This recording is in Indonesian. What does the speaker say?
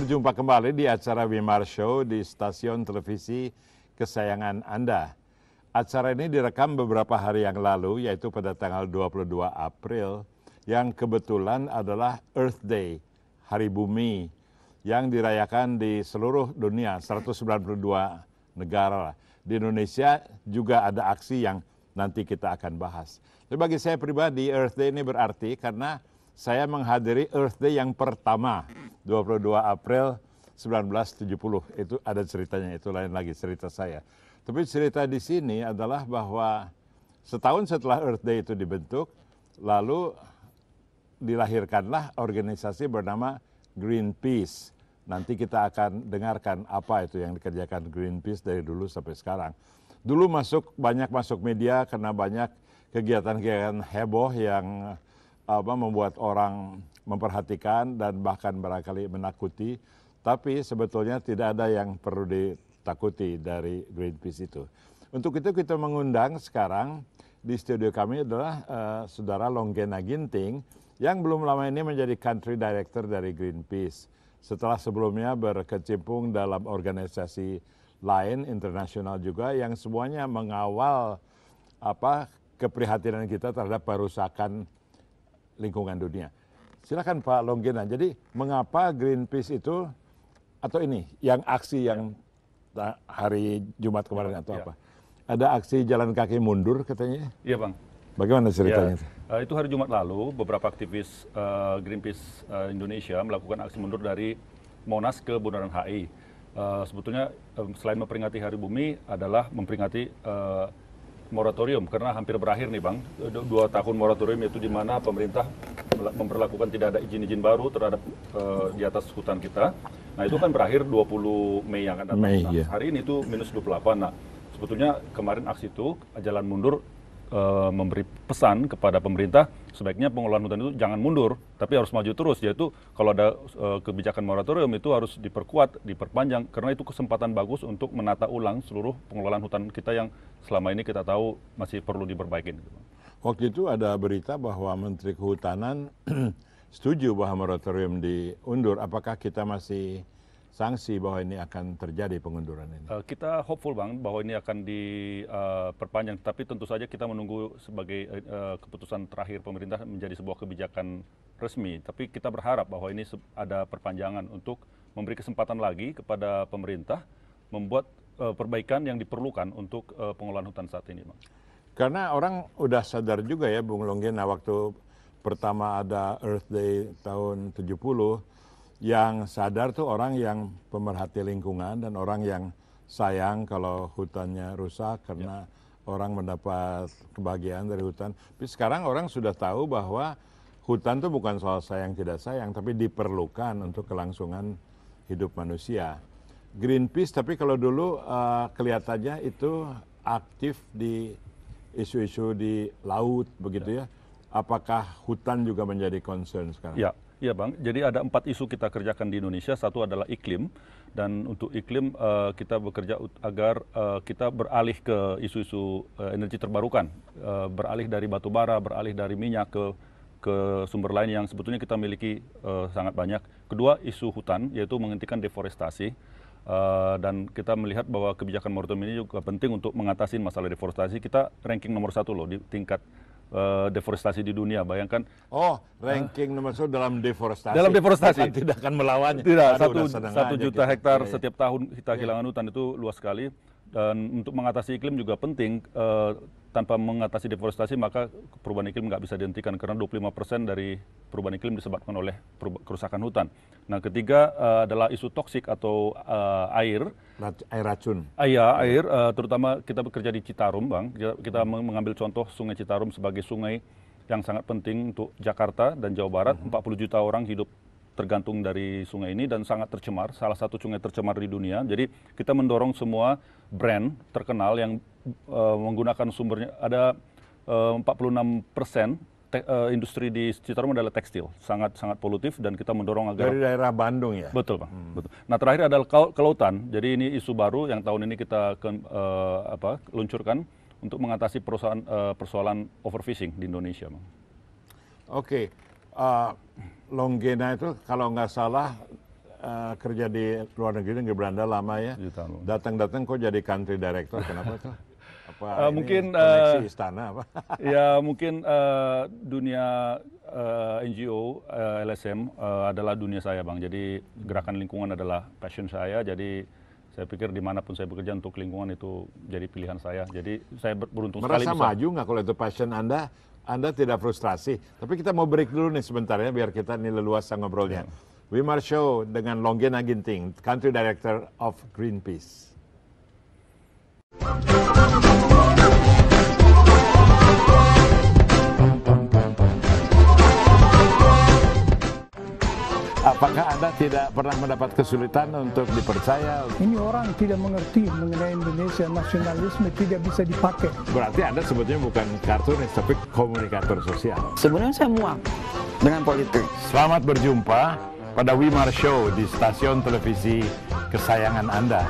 berjumpa kembali di acara Wimar Show di stasiun televisi kesayangan Anda. Acara ini direkam beberapa hari yang lalu, yaitu pada tanggal 22 April, yang kebetulan adalah Earth Day, Hari Bumi, yang dirayakan di seluruh dunia, 192 negara. Di Indonesia juga ada aksi yang nanti kita akan bahas. Tapi bagi saya pribadi, Earth Day ini berarti karena saya menghadiri Earth Day yang pertama, 22 April 1970. Itu ada ceritanya, itu lain lagi cerita saya. Tapi cerita di sini adalah bahwa setahun setelah Earth Day itu dibentuk, lalu dilahirkanlah organisasi bernama Greenpeace. Nanti kita akan dengarkan apa itu yang dikerjakan Greenpeace dari dulu sampai sekarang. Dulu banyak masuk media karena banyak kegiatan-kegiatan heboh yang membuat orang memperhatikan dan bahkan barangkali menakuti, tapi sebetulnya tidak ada yang perlu ditakuti dari Greenpeace itu. Untuk itu kita mengundang sekarang di studio kami adalah Saudara Longgena Ginting yang belum lama ini menjadi Country Director dari Greenpeace. Setelah sebelumnya berkecimpung dalam organisasi lain internasional juga yang semuanya mengawal keprihatinan kita terhadap perusakan lingkungan dunia. Silakan Pak Longgena. Jadi mengapa Greenpeace itu atau ini yang aksi yang hari Jumat kemarin atau apa? Ada aksi jalan kaki mundur katanya? Iya Bang. Bagaimana ceritanya? Ya, itu hari Jumat lalu beberapa aktivis Greenpeace Indonesia melakukan aksi mundur dari Monas ke Bundaran HI. Sebetulnya selain memperingati Hari Bumi adalah memperingati moratorium karena hampir berakhir nih Bang, 2 tahun moratorium itu di mana pemerintah memperlakukan tidak ada izin-izin baru terhadap di atas hutan kita. Nah itu kan berakhir 20 Mei yang akan datang. Hari ini itu minus 28. Nah sebetulnya kemarin aksi itu jalan mundur memberi pesan kepada pemerintah sebaiknya pengelolaan hutan itu jangan mundur tapi harus maju terus, yaitu kalau ada kebijakan moratorium itu harus diperkuat, diperpanjang karena itu kesempatan bagus untuk menata ulang seluruh pengelolaan hutan kita yang selama ini kita tahu masih perlu diperbaiki. Waktu itu ada berita bahwa Menteri Kehutanan setuju bahwa moratorium diundur. Apakah kita masih sanksi bahwa ini akan terjadi pengunduran ini? Kita hopeful Bang bahwa ini akan diperpanjang, tapi tentu saja kita menunggu sebagai keputusan terakhir pemerintah menjadi sebuah kebijakan resmi. Tapi kita berharap bahwa ini ada perpanjangan untuk memberi kesempatan lagi kepada pemerintah membuat perbaikan yang diperlukan untuk pengelolaan hutan saat ini Bang. Karena orang udah sadar juga ya Bung Longgena, waktu pertama ada Earth Day tahun 70, yang sadar tuh orang yang pemerhati lingkungan dan orang yang sayang kalau hutannya rusak karena orang mendapat kebahagiaan dari hutan. Tapi sekarang orang sudah tahu bahwa hutan tuh bukan soal sayang tidak sayang, tapi diperlukan untuk kelangsungan hidup manusia. Greenpeace tapi kalau dulu kelihatannya itu aktif di isu-isu di laut begitu ya. Apakah hutan juga menjadi concern sekarang? Iya Bang, jadi ada 4 isu kita kerjakan di Indonesia. Satu adalah iklim, dan untuk iklim kita bekerja agar kita beralih ke isu-isu energi terbarukan, beralih dari batu bara, beralih dari minyak ke sumber lain yang sebetulnya kita miliki sangat banyak. Kedua, isu hutan, yaitu menghentikan deforestasi, dan kita melihat bahwa kebijakan moratorium ini juga penting untuk mengatasi masalah deforestasi. Kita ranking nomor 1 loh di tingkat deforestasi di dunia, bayangkan. Ranking nomor 1 dalam deforestasi. Dalam deforestasi. Tidak akan melawannya. Tidak, 1 juta hektar setiap tahun kita kehilangan hutan, itu luas sekali. Dan untuk mengatasi iklim juga penting, tanpa mengatasi deforestasi maka perubahan iklim nggak bisa dihentikan karena 25% dari perubahan iklim disebabkan oleh kerusakan hutan. Nah ketiga adalah isu toksik atau air. Air racun. Air, terutama kita bekerja di Citarum Bang, kita mengambil contoh Sungai Citarum sebagai sungai yang sangat penting untuk Jakarta dan Jawa Barat. 40 juta orang hidup tergantung dari sungai ini dan sangat tercemar, salah satu sungai tercemar di dunia. Jadi kita mendorong semua brand terkenal yang menggunakan sumbernya, ada 46% industri di Citarum adalah tekstil, sangat polutif, dan kita mendorong agar dari daerah Bandung ya. Betul Bang, betul. Nah terakhir adalah kelautan. Jadi ini isu baru yang tahun ini kita luncurkan untuk mengatasi persoalan overfishing di Indonesia Bang. Longgena itu kalau nggak salah kerja di luar negeri Belanda lama ya. 7 tahun. Datang-datang kok jadi country director, kenapa tuh? Apa mungkin koneksi istana apa? Ya mungkin dunia NGO LSM adalah dunia saya Bang. Jadi gerakan lingkungan adalah passion saya. Jadi saya pikir dimanapun saya bekerja untuk lingkungan itu jadi pilihan saya. Jadi saya beruntung sekali Merasa maju nggak kalau itu passion Anda? Anda tidak frustrasi. Tapi kita mau break dulu nih sebentar ya biar kita ini leluasa ngobrolnya. Wimar Show dengan Longgena Ginting, Country Director of Greenpeace. Apakah Anda tidak pernah mendapat kesulitan untuk dipercaya? Ini orang tidak mengerti mengenai Indonesia, nasionalisme tidak bisa dipakai. Berarti Anda sebetulnya bukan kartunis, tapi komunikator sosial. Sebenarnya saya muak dengan politik. Selamat berjumpa pada Wimar Show di stasiun televisi kesayangan Anda.